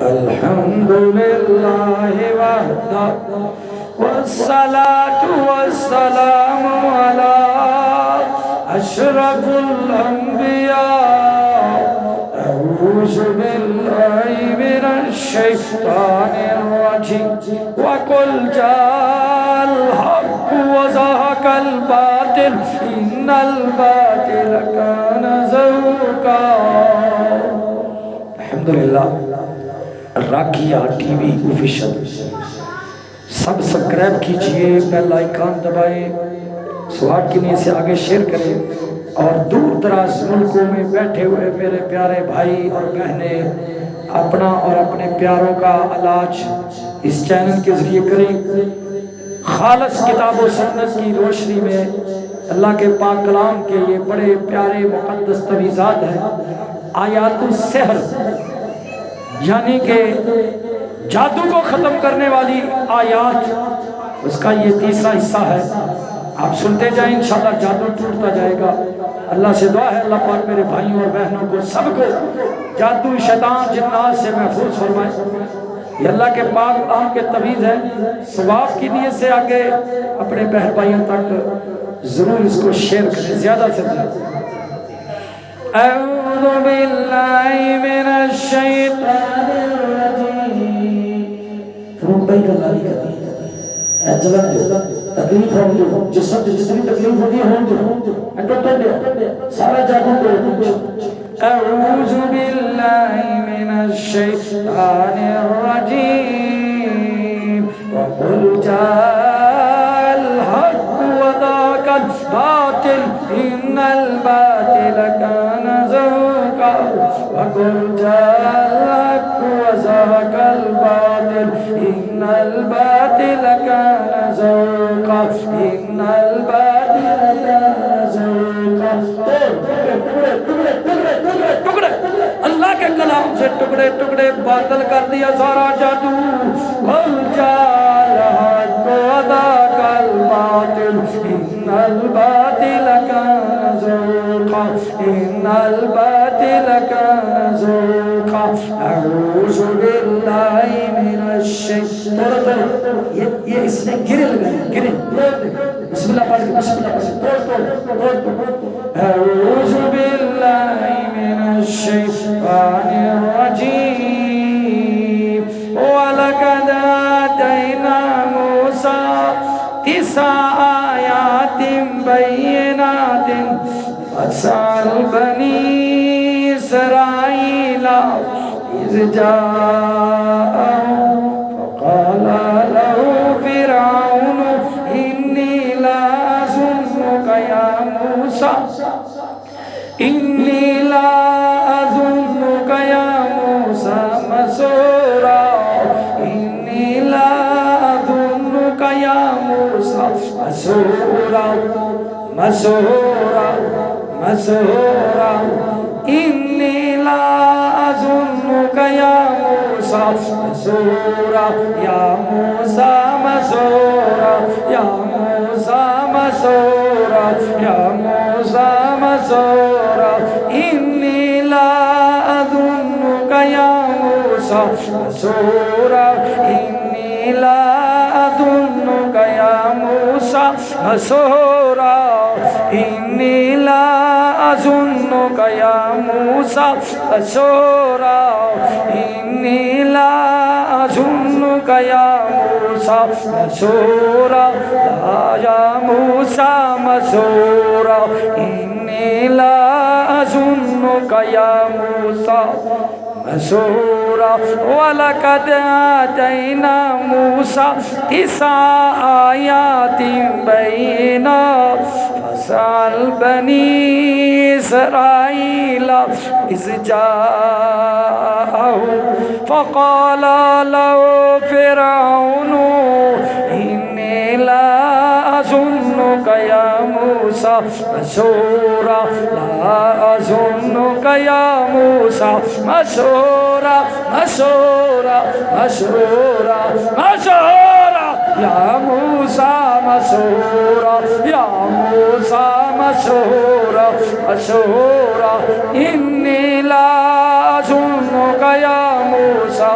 अल्हम्दुलिल्लाहि वहदा वस्सलातु वस्सलामु अला अशरफुल अंबिया अऊज़ु बिल्लाहि मिनश शैतानिर रजीम वकुल जाल हक़ व ज़हक़ल बातिल इन्नल बातिल काना ज़हूक़ा। अल्हम्दुलिल्लाह। राकिया टीवी ऑफिशियल सब सब्सक्राइब कीजिए, बेल आइकन दबाएं, स्वाब की नीयत से आगे शेयर करें और दूर दराज मुल्कों में बैठे हुए मेरे प्यारे भाई और बहनें अपना और अपने प्यारों का इलाज इस चैनल के जरिए करें। खालस किताब और सुन्नत की रोशनी में अल्लाह के पाक कलाम के ये बड़े प्यारे मुक़द्दस तवीज़ात हैं। आयातुस सहर यानी कि जादू को ख़त्म करने वाली आयात, उसका ये तीसरा हिस्सा है। आप सुनते जाएं, इंशाअल्लाह जादू टूटता जाएगा। अल्लाह से दुआ है अल्लाह पाक मेरे भाइयों और बहनों को सबको जादू शैतान जिन्नात से महफूज फरमाए। ये अल्लाह के पाक आम के तवीज़ है। सवाब की नीयत से आगे अपने बहन भाइयों तक ज़रूर इसको शेयर करें ज़्यादा से ज़्यादा। अऊज़ु बिल्लाहि मिनश शैतानिर रजीम। फरूक भाई का लारी करती है जलन दो तकलीफ हो दो जिसम जितनी तकलीफ होती है हो दो टोटल दो सारा जादू तोड़ दो। अऊज़ु बिल्लाहि मिनश शैतानिर रजीम वक़ुल जाअल हक़ व ज़हक़ल बातिल इन्नल बातिल काना ज़हूक़ा। वक़ुल जाअल हक़ व ज़हक़ल बातिल इन्नल बातिल काना ज़हूक़ा। इन्नल बातिल काना ज़हूक़ा। टुकड़े अल्लाह के कलाम से टुकड़े टुकड़े बातिल कर दिया सारा जादू। वक़ुल जाअल हक़ व ज़हक़ल बातिल इन्नल बातिल काना ज़हूक़ा। इन्नल बातिल काना ज़हूक़ा। अऊज़ु बिल्लाहि मिनश शैतानिर रजीम। ये इसने गिरे लगाए गिरे बिस्मिल्लाह पढ़ के बिस्मिल्लाह पढ़ तोड़। अऊज़ु बिल्लाहि मिनश शैतानिर रजीम वलक़द आतैना मूसा तिस्आ आयातिन बय्यिनातिन फ़अस्अल बनी इस्राईल इज़ जाअहूम फ़क़ाला लहू फ़िरऔन इन्नी लअज़ुन्नुका या मूसा इन्नी लअज़ुन्नुका या मूसा मसूरा। इन्नी लअज़ुन्नुका या मूसा मसूरा मसूरा मसूरा। इन्नी लअज़ुन्नुका या मूसा मसूरा या मूसा मसूरा या मूसा मसूरा या मूसा मसूरा। इन्नी लअज़ुन्नुका या मूसा मसूरा। इन्नी लअज़ुन्नुका या मूसा मसूरा। इन्नी लअज़ुन्नुका या मूसा मसूरा। इन्नी लअज़ुन्नुका या मूसा मसूरा या मूसा मसूरा। इन्नी लअज़ुन्नुका या मूसा मसूरा। वलक़द आतैना मूसा तिस्आ आयातिन बय्यिनात फ़अस्अल बनी इस्राईल इज़ जाअहूम फ़क़ाला लहू फ़िरऔन इन्नी लअज़ुन्नुका या मूसा मसूरा लअज़ुन्नुका या मूसा मसूरा मसूरा मसूरा मसूरा या मूसा मसूरा या मूसा मसूरा मसूरा। इन्नी लअज़ुन्नुका या मूसा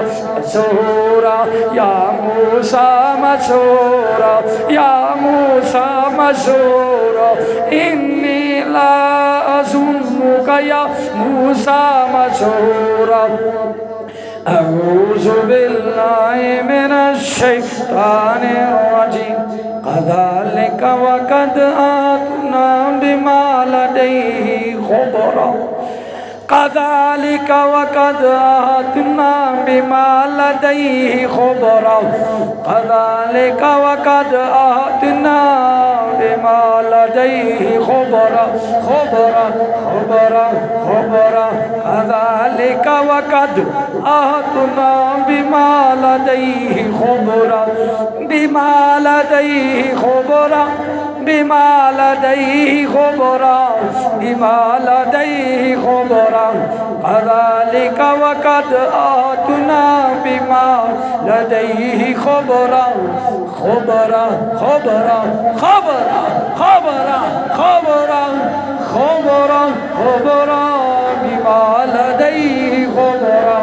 मशहूरा या मूसा मशहूरा या मूसा मशहूरा इन्नी ला अज़ुन्नुका या मूसा मशहूरा अऊज़ु बिल्लाहि मिनश शैतानिर रजीम कज़ालिका व क़द आतना बिमा लदैहि ख़ुबरा कज़ालिका व क़द आतना बिमा लदैहि ख़ुबरा कज़ालिका व क़द आतना बिमा लदैहि ख़ुबरा ख़ुबरा ख़ुबरा ख़ुबरा कज़ालिका व क़द आतना बिमा लदैहि ख़ुबरा बिमा लदैहि ख़ुबरा बिमा लदैहि ख़ुबरा बिमा लदैहि ख़ुबरा कज़ालिका व क़द आतना बिमा लदैहि ख़ुबरा ख़ुबरा ख़ुबरा ख़ुबरा ख़ुबरा ख़ुबरा ख़ुबरा ख़ुबरा बिमा लदैहि ख़ुबरा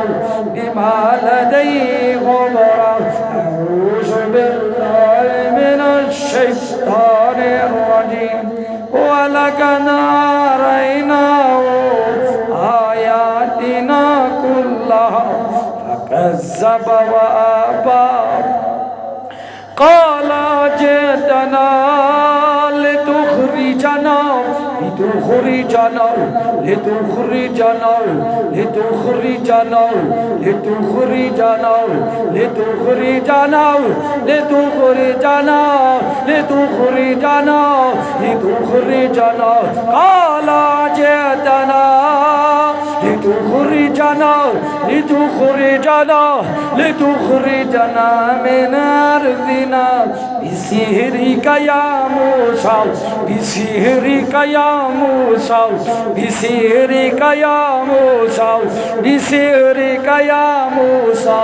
बिमा लदैहि ख़ुबरा अऊज़ु बिल्लाहि मिनश शैतानिर रजीम वलक़द अरैनाहु आयातिना कुल्लहा फकज़्ज़ब व अबा क़ाल जितना लितुख़रिजना लितुख़रिजना लितुख़रिजना लितुख़रिजना लितुख़रिजना लितुख़रिजना लितुख़रिजना लितुख़रिजना लितुख़रिजना क़ाल जितना लितुख़रिजना लितुख़रिजना लितुख़रिजना मिन अर्ज़िना बिसिहरिका या मूसा बिसिहरिका या मूसा बिसिहरिका या मूसा बिसिहरिका या मूसा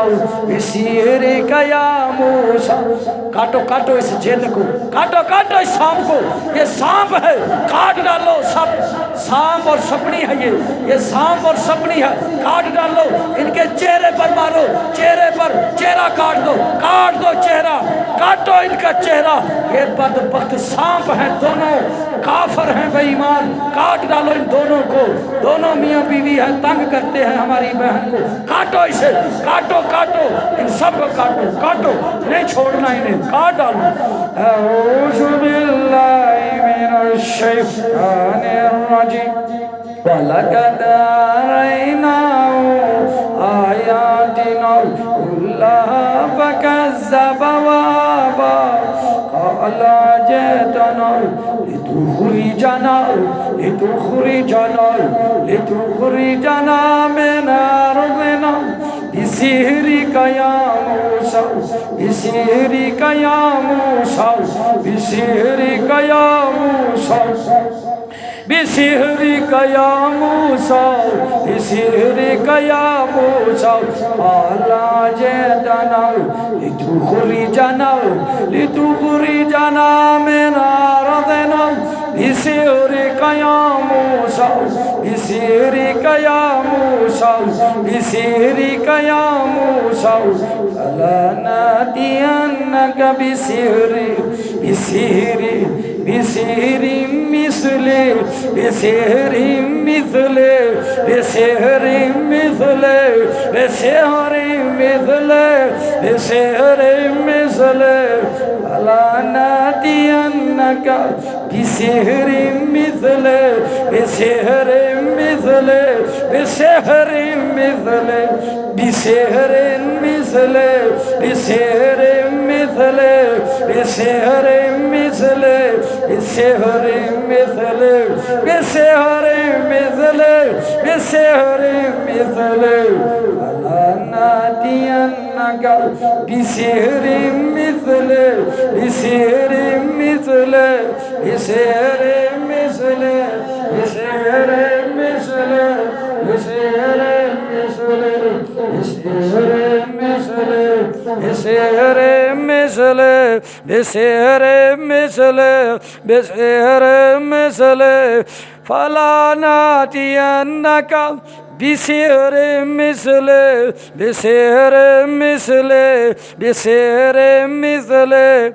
बिसिहरिका या मूसा काटो काटो इस जिन्न को काटो काटो इस सांप को ये सांप है काट डालो सब सांप और सपनी है ये सांप और सपनी है काट डालो इनके चेहरे पर मारो चेहरे पर चेहरा काट दो चेहरा काटो इनका चेहरा ये बदबख्त सांप हैं दोनों काफर हैं बेईमान काट डालो इन दोनों को दोनों मियाँ बीवी हैं तंग करते हैं हमारी बहन को काटो इसे काटो काटो इन सब को काटो काटो नहीं छोड़ना इन्हें काट डालो अऊज़ु बिल्लाहि मिनश शैतानिर रजीम वलक़द अरैनाहु आयातिना कुल्लहा फकज़्ज़ब व अबा क़ाल जितना लितुख़रिजना लितुख़रिजना लितुख़रिजना मिन अर्ज़िना बिसिहरिका या मूसा बिसिहरिका या मूसा बिसिहरिका या मूसा बिसिहरिका या मूसा बिसिहरिका या मूसा क़ाल जितना लितुख़रिजना लितुख़रिजना मिन अर्ज़िना बिसिहरिका या मूसा बिसिहरिका या मूसा बिसिहरिका या मूसा फलनअतियन्नका बिसिहरि बिसिहरि बिसिहरि मिस्ले बिसिहरि मिस्ले बिसिहरि मिस्ले बिसिहरि मिस्ले बिसिहरि मिस्ले फलनअतियन्नका बिसिहरि मिस्ले बिसिहरि मिस्ले बिसिहरि मिस्ले बिसिहरि मिस्ले बिसिहरि मिस्ले बिसिहरि मिस्ले बिसिहरि मिस्ले बिसिहरि मिस्ले बिसिहरि मिस्ले फलनअतियन्नका बिसिहरि मिस्ले बिसिहरि मिस्ले बिसिहरि मिस्ले बिसिहरि मिस्ले बिसिहरि मिस्ले बिसिहरि मिस्ले बिसिहरि मिस्ले बिसिहरि मिस्ले बिसिहरि मिस्ले फलनअतियन्नका بسحر مثله بسحر مثله بسحر مثله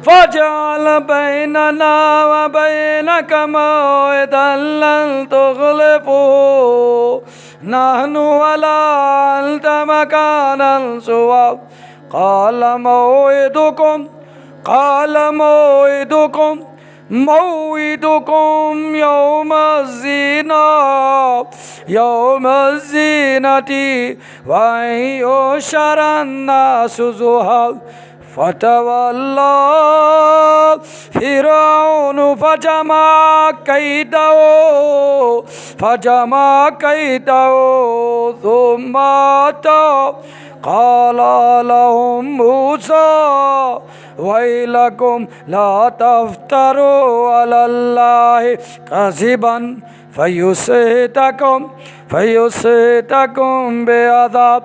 فاجعل بيننا وبينك موعدا لن تخلفه نحن ولا أنت مكانا سوى قال موعدكم يوم الزينة وأن يحشر الناس ضحى فتولى فرعون فجمع كيده ثم أتى قال لهم موسى ويلكم لا تفتروا على الله كذبا فيسحتكم بعذاب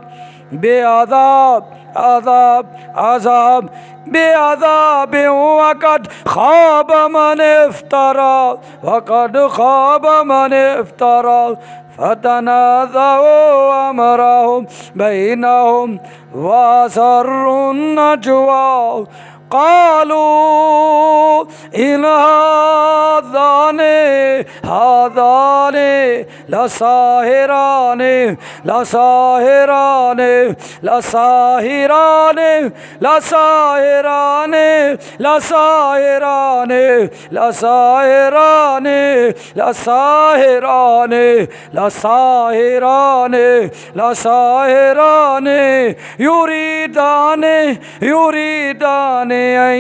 وقد خاب من افترى فتنازعوا أمرهم بينهم وأسروا النجوى قالوا إن هذان لساهران يريدان أن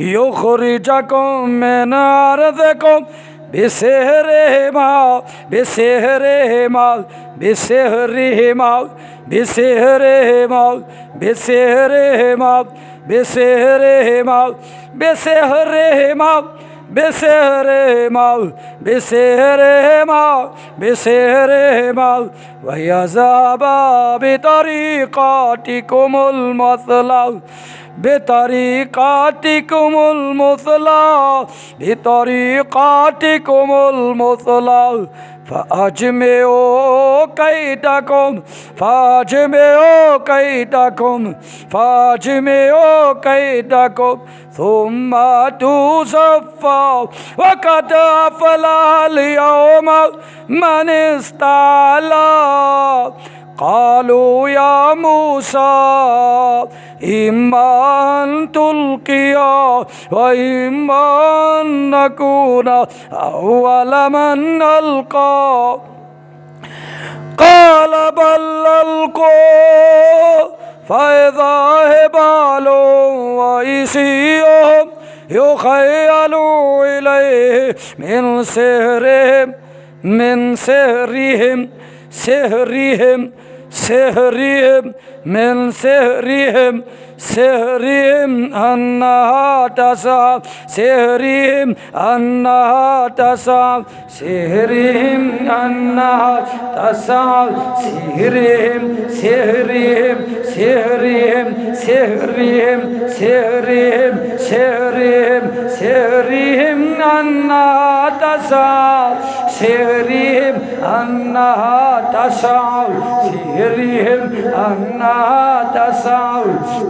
يخرجكم من أرضكم بسحرهما ويذهب بطريقاتكم المثلى فأجمعوا كيدكم ثم تصفوا وقد أفلح اليوم من استعلى قالوا يا موسى إما أن تلقي وإما أن نكون أول من ألقى قال بل ألقوا فإذا حبال وعصيهم يخيل إليه من سحرهم أنها تسعى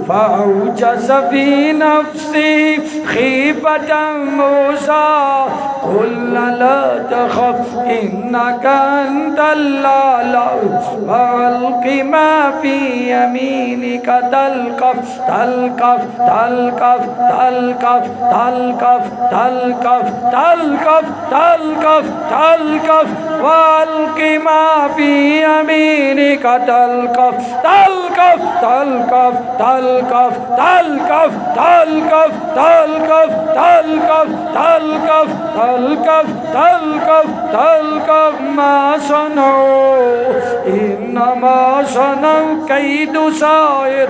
فأوجس في نفسي خيفة موسى قلنا لا تخف إنك أنت الأعلى وألق ما في يمينك تلقف وألق ما في يمينك تلقف ما صنعوا إنما صنعوا كيد ساحر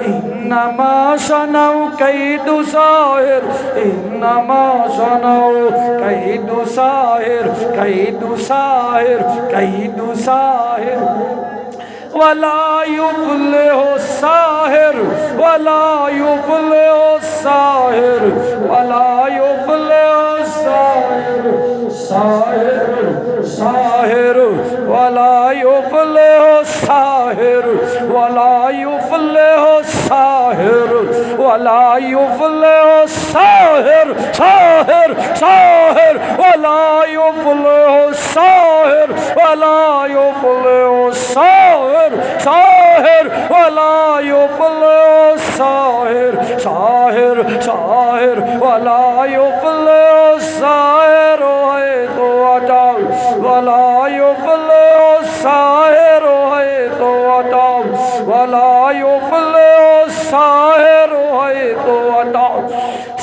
إن इन्नमा सनऊ कैदु साहिर, इन्नमा सनऊ कैदु साहिर, कैदु साहिर, कैदु साहिर। वला युफ्लिहु साहिर, वला युफ्लिहु साहिर, वला युफ्लिहु साहिर, साहिर साहिर, वला युफ्लिहु साहिर, वला युफ्लिहु साहिर, वला युफ्लिहु साहिर, साहिर साहिर, वला युफ्लिहु साहिर, वला युफ्लिहु साहिर, साहिर, वला युफ्लिहु साहिर, साहिर साहिर, वला युफ्लिहु साहिर। तो अताउ वला युफ्लिहु साहिर, तो अताउ वला युफ्लिहु साहिर, तो अताउ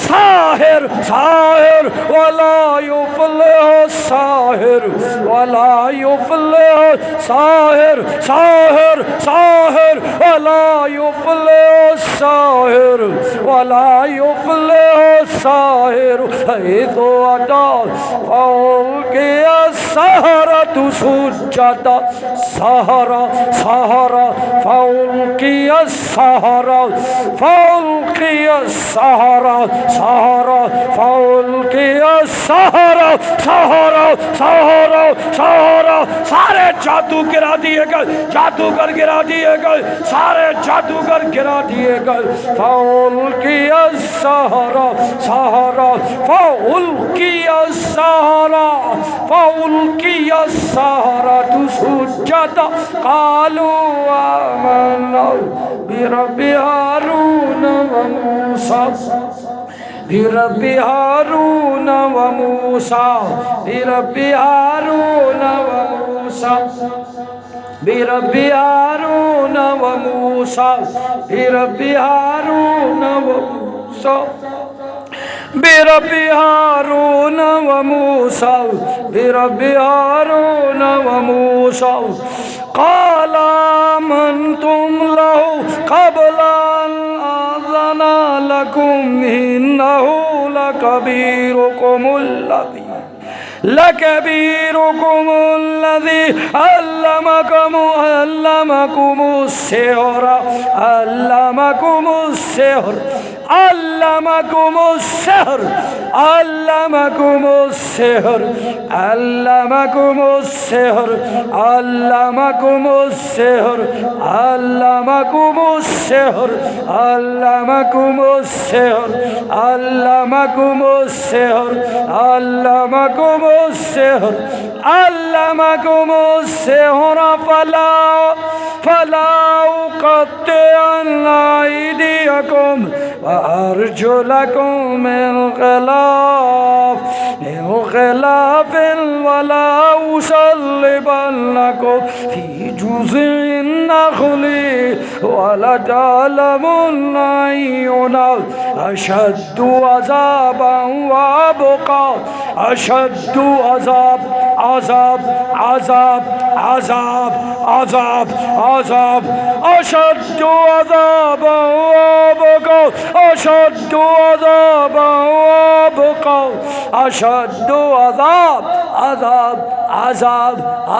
साहिर साहिर, वला युफ्लिहु साहिर, वला युफ्लिहु साहिर, साहिर साहिर, वला युफ्लिहु साहिर, वला युफ्लिहु साहिर। तो अताउ फौल्किया सहरतु सुज्जदा, सहरा सहरा, फौल्किया सहरा, फौल्किया सहरा सहरा, फौल्किया सहरा सहरा सहरा सहरा। सारे जादू गिरा दिए गए, जादूगर गिरा दिए गए, सारे जादूगर गिरा दिए गए। फौल्किया सहरा सहरा, फौल्किया सहरा, फौल्किया सहरा तु सुज्जदा, कालू आमन्ना बिरब्बि हारून व मूसा, बिरब्बि हारून व मूसा, बिरब्बि हारून व मूसा, बिरब्बि हारून व मूसा, बिरब्बि हारून व मूसा, बिरब्बि हारून व मूसा, बिरब्बि हारून व मूसा। क़ाल आमन्तुम लहु क़ब्ल अन आज़न लकुम इन्नहु लकबीरुकुमुल्लज़ी लकबीरुकुमुल्लज़ी अल्लमकुमुस्सिहर, अल्लमकुमुस्सिहर, अल्लमकुमुस्सिहर, अल्लमकुमुस्सिहर, अल्लमकुमुस्सिहर, अल्लमकुमुस्सिहर, अल्लमकुमुस्सिहर, अल्लमकुमुस्सिहर, अल्लमकुमुस्सिहर, अल्लमकुमुस्सिहर, अल्लमकुमुस्सिहर। फला फला उक़त्तिअन्ना अयदियकुम व अर्जुलकुम मिन ख़िलाफ़ वला उसल्लिबन्नकुम फ़ी जुज़इन नख़्ली वला तअलमुन्ना अय्युना अशद्दु अज़ाबन व अबक़ा, अशद्दु अज़ाब अज़ाब अज़ाब अज़ाब अज़ाब अज़ाब, अशद्दु अज़ाबन व अबक़ा, अशद्दु अज़ाबन व अबक़ा, अशद्दु अज़ाब अज़ाब अज़ाब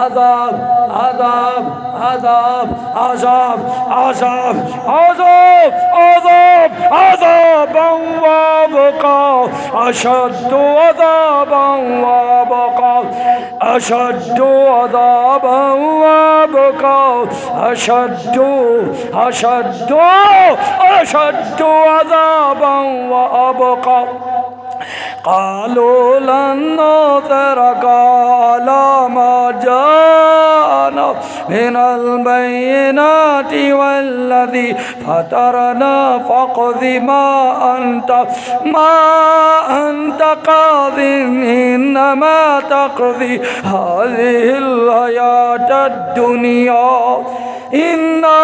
अज़ाब अज़ाब अज़ाब अज़ाब अज़ाब अज़ाब अज़ाब अज़ाबन व अबक़ा, अशद्दु अज़ाबन व अबक़ा, अशद्दु अज़ाबन व अबक़ा, अशद्दु अशद्दु अशद्दु अज़ाबन व अबक़ा। क़ालू लन नूज़िरका अला मा जाअना मिनल बय्यिनाति वल्लज़ी फ़तरना फ़क़्ज़ि मा अंत क़ाज़िन इन्नमा तक़ज़ी हाज़िहिल हयातद दुनिया। इन्ना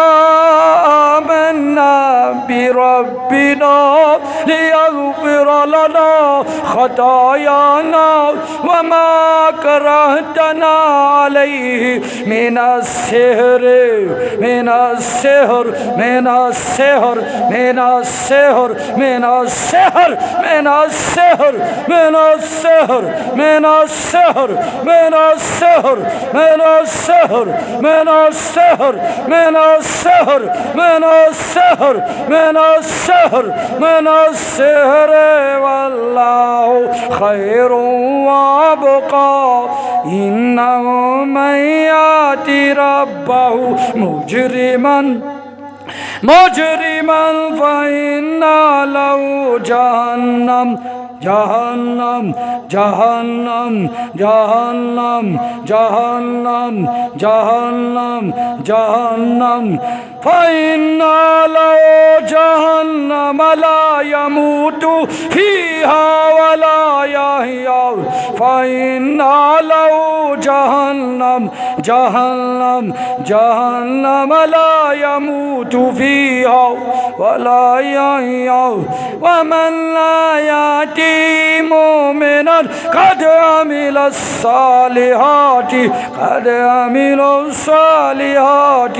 آمنا بربنا ليغفر لنا خطايانا وما كرهتنا عليه من السحر من السحر من السحر من السحر من السحر من السحر من السحر من السحر من السحر من السحر من السحر من السحر من السحر من السحر من السحر والله خير وابقى إنه من يأتي ربه مجرما فإن له جهنم جهنم جهنم جهنم جهنم جهنم جهنم فإن له جهنم لا يموت فيها ولا يحيا فإن له جهنم جهنم جهنم لا يموت فيها ولا يحيا ومن لا يأتي مؤمنا قد عمل الصالحات قد عمل الصالحات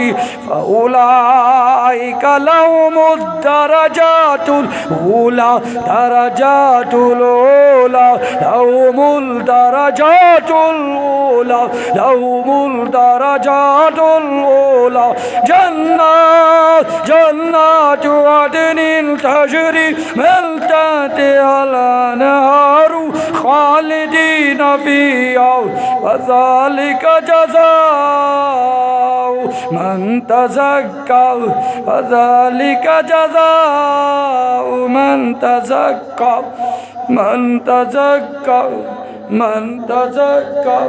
فأولئك لهم الدرجات الأولى درجات الأولى لهم الدرجات الأولى لهم الدرجات الأولى جنات عدن تجري من تحتها الأنهار خالدين فيها وذلك جزاء من تزكى وذلك جزاء من تزكى من تزكى من تزكى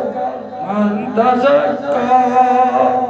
من تزكى